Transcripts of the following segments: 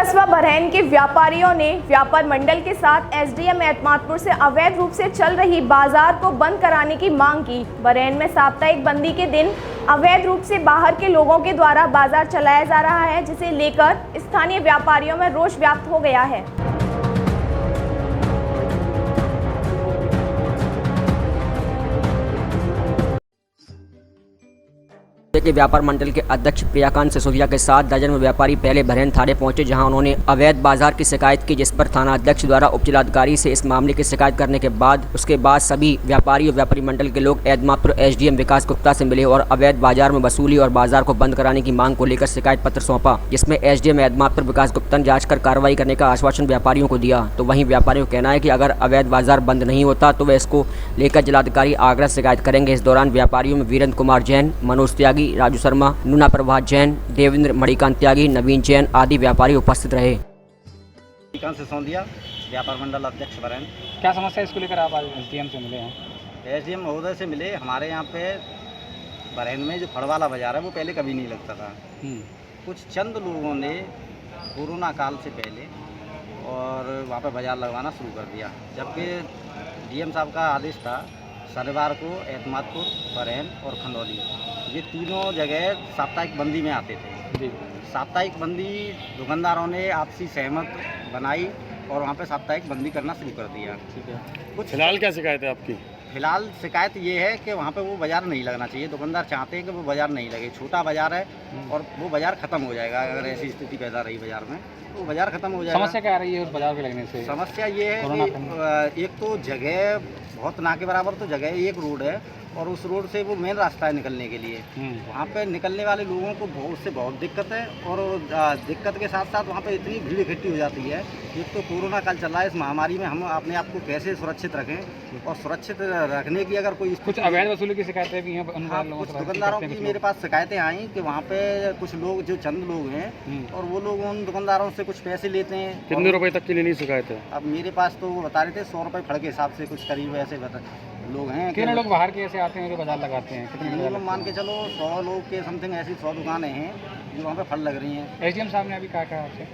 कस्बा बरैन के व्यापारियों ने व्यापार मंडल के साथ एसडीएम एतमादपुर से अवैध रूप से चल रही बाजार को बंद कराने की मांग की। बरैन में साप्ताहिक बंदी के दिन अवैध रूप से बाहर के लोगों के द्वारा बाजार चलाया जा रहा है, जिसे लेकर स्थानीय व्यापारियों में रोष व्याप्त हो गया है। के व्यापार मंडल के अध्यक्ष प्रियाकांत सिसोदिया के साथ दर्जन में व्यापारी पहले बरैन थाने पहुंचे, जहां उन्होंने अवैध बाजार की शिकायत की, जिस पर थाना अध्यक्ष द्वारा उपजिलाधिकारी से इस मामले की शिकायत करने के बाद उसके बाद सभी व्यापारी और व्यापारी मंडल के लोग एतमादपुर एसडीएम विकास गुप्ता से मिले और अवैध बाजार में वसूली और बाजार को बंद कराने की मांग को लेकर शिकायत पत्र सौंपा, जिसमें एसडीएम एतमादपुर विकास गुप्ता ने जांच कर कार्रवाई करने का आश्वासन व्यापारियों को दिया। तो वहीं व्यापारियों का कहना है कि अगर अवैध बाजार बंद नहीं होता तो वे इसको लेकर जिलाधिकारी आगरा शिकायत करेंगे। इस दौरान व्यापारियों में वीरेंद्र कुमार जैन, मनोज त्यागी, राजू शर्मा, नुना प्रभात जैन, देवेंद्र मणिकांत त्यागी, नवीन जैन आदि व्यापारी उपस्थित रहे। प्रियाकांत सिसोदिया, व्यापार मंडल अध्यक्ष बरैन। क्या समस्या इसको लेकर आप आज एसडीएम से मिले हैं? एसडीएम महोदय से मिले। हमारे यहाँ पे बरैन में जो फड़वाला बाजार है वो पहले कभी नहीं लगता था। कुछ चंद लोगों ने कोरोना काल से पहले और वहाँ पे बाजार लगवाना शुरू कर दिया, जबकि डीएम साहब का आदेश था शनिवार को एतमादपुर, बरैन और खंडौली ये तीनों जगह साप्ताहिक बंदी में आते थे। साप्ताहिक बंदी दुकानदारों ने आपसी सहमत बनाई और वहाँ पे साप्ताहिक बंदी करना शुरू कर दिया। ठीक है। कुछ फिलहाल क्या शिकायत है आपकी? फिलहाल शिकायत ये है कि वहाँ पे वो बाज़ार नहीं लगना चाहिए। दुकानदार चाहते हैं कि वो बाज़ार नहीं लगे। छोटा बाज़ार है और वो बाज़ार ख़त्म हो जाएगा अगर ऐसी स्थिति पैदा रही बाज़ार में, तो बाज़ार ख़त्म हो जाएगा। समस्या क्या आ रही है उस बाजार के लगने से? समस्या ये है कि एक तो जगह बहुत ना के बराबर तो जगह, एक रोड है और उस रोड से वो मेन रास्ता है निकलने के लिए। वहाँ पे निकलने वाले लोगों को बहुत दिक्कत है और दिक्कत के साथ साथ वहाँ पे इतनी भीड़ इकट्ठी हो जाती है। एक तो कोरोना काल चल रहा है, इस महामारी में हम अपने आप को कैसे सुरक्षित रखें और सुरक्षित रखने की अगर कोई कुछ अवैध वसूली की शिकायतें भी हैं। कुछ दुकानदारों की मेरे पास शिकायतें आई कि वहाँ पे कुछ लोग जो चंद लोग हैं और वो लोग उन दुकानदारों से कुछ पैसे लेते हैं। कितने रुपए तक की लेनी शिकायत है? अब मेरे पास तो वो बता रहे थे 100 रुपये फड़ के हिसाब से कुछ करीब ऐसे लोग हैं। कितने लोग बाहर के ऐसे आते हैं जो बाजार लगाते हैं? कितने लोग मान के चलो 100 लोग के समथिंग ऐसी 100 दुकानें हैं जो वहाँ पे फल लग रही हैं। एसडीएम साहब ने अभी कहा आपसे?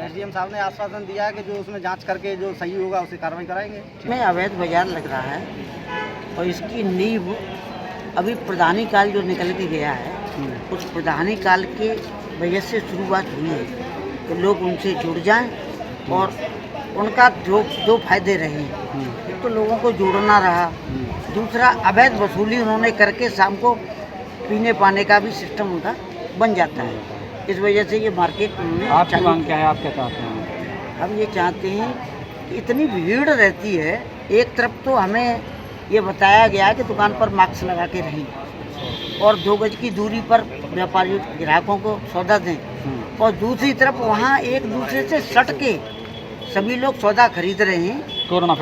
एसडीएम साहब ने आश्वासन दिया है कि जो उसमें जांच करके जो सही होगा उसे कार्रवाई कराएंगे। में अवैध बाजार लग रहा है और इसकी नींव अभी प्रधानी काल जो निकल के गया है, उस प्रधानी काल के वजह से शुरुआत हुई है कि लोग उनसे जुड़ जाएं और उनका जो दो फायदे रहे। एक तो लोगों को जोड़ना रहा, दूसरा अवैध वसूली उन्होंने करके शाम को पीने पाने का भी सिस्टम उनका बन जाता है। इस वजह से ये मार्केट आपकी मांग क्या है? आप क्या चाहते हैं? हम ये चाहते हैं कि इतनी भीड़ रहती है, एक तरफ तो हमें ये बताया गया कि दुकान पर मास्क लगा के रहें और 2 गज की दूरी पर व्यापारियों ग्राहकों को सौदा दें, और दूसरी तरफ वहाँ एक दूसरे से सट के सभी लोग सौदा खरीद रहे हैं। कोरोना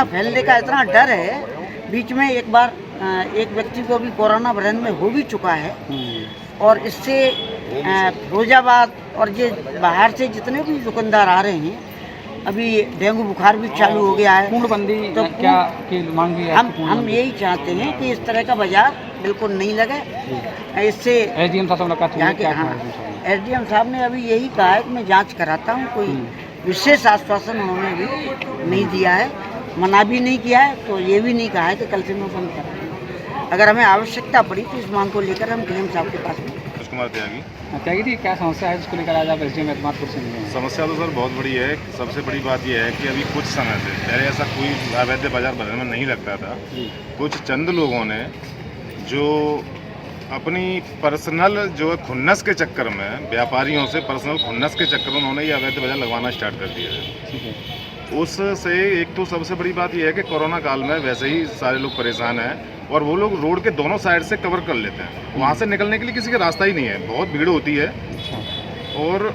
फैलने का इतना डर है। बीच में एक बार एक व्यक्ति को भी कोरोना बरैन में हो भी चुका है और इससे फिरोजाबाद और ये बाहर से जितने भी दुकानदार आ रहे हैं, अभी डेंगू बुखार भी चालू हो गया है। पूर्णबंदी तो क्या की मांग है? हम यही चाहते हैं कि इस तरह का बाजार बिल्कुल नहीं लगे। इससे एसडीएम साहब ने अभी यही कहा है कि मैं जांच कराता हूँ। कोई विशेष आश्वासन उन्होंने भी नहीं दिया है, मना भी नहीं किया है, तो ये भी नहीं कहा है कि कल से मैं बंद करूँगा। अगर हमें आवश्यकता पड़ी तो इस मांग को लेकर हम डीएम साहब के पास में। कुमार त्यागी थी, क्या समस्या है इसको लेकर आज आप एसडीएम एतमादपुर से मिले हैं? समस्या तो सर बहुत बड़ी है। सबसे बड़ी बात यह है कि अभी कुछ समय से पहले ऐसा कोई अवैध बाजार बरैन में नहीं लगता था। कुछ चंद लोगों ने जो अपनी पर्सनल जो है खुन्नस के चक्कर में, व्यापारियों से पर्सनल खुन्नस के चक्कर में उन्होंने ये अवैध बाजार लगवाना स्टार्ट कर दिया है। उससे एक तो सबसे बड़ी बात यह है कि कोरोना काल में वैसे ही सारे लोग परेशान हैं और वो लोग रोड के दोनों साइड से कवर कर लेते हैं। वहाँ से निकलने के लिए किसी का रास्ता ही नहीं है, बहुत भीड़ होती है और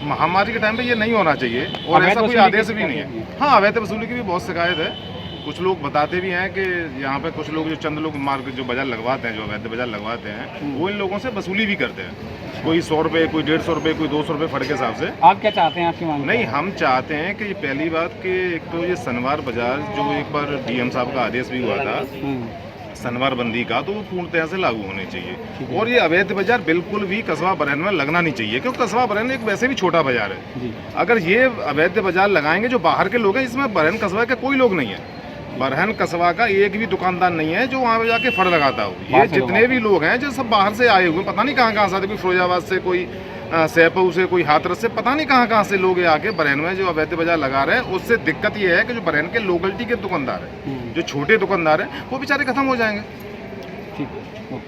महामारी के टाइम पे ये नहीं होना चाहिए और ऐसा कोई आदेश भी नहीं है। हाँ, अवैध वसूली की भी बहुत शिकायत है। कुछ लोग बताते भी हैं कि यहाँ पे कुछ लोग जो चंद लोग मार्केट जो बाजार लगवाते हैं, जो अवैध बाजार लगवाते हैं, वो इन लोगों से वसूली भी करते हैं। कोई 100 रुपये, कोई 150 रुपये, कोई 200 रुपये फड़ के हिसाब से। आप क्या चाहते हैं? आपकी मांग नहीं, हम चाहते हैं कि ये पहली बात कि एक तो ये शनिवार बाजार जो एक बार डीएम साहब का आदेश भी हुआ था, शनिवार बंदी का, तो वो पूर्णतः से लागू होने चाहिए। और ये अवैध बाजार बिल्कुल भी कस्बा बरैन में लगना नहीं चाहिए, क्योंकि कस्बा बरैन एक वैसे भी छोटा बाजार है। अगर ये अवैध बाजार लगाएंगे, जो बाहर के लोग हैं, इसमें बरैन कस्बा का कोई लोग नहीं है। बरहन कस्बा का एक भी दुकानदार नहीं है जो वहाँ पे जाके फड़ लगाता हो। ये जितने भी लोग हैं जो सब बाहर से आए हुए, पता नहीं कहाँ से आते, कोई फिरोजाबाद से, कोई सैपऊ से, कोई हाथरस से, पता नहीं कहाँ से लोग आके बरहन में जो अवैध बाजार लगा रहे हैं। उससे दिक्कत ये है कि जो बरहन के लोकलिटी के दुकानदार हैं, जो छोटे दुकानदार हैं, वो बेचारे खत्म हो जाएंगे। ठीक है।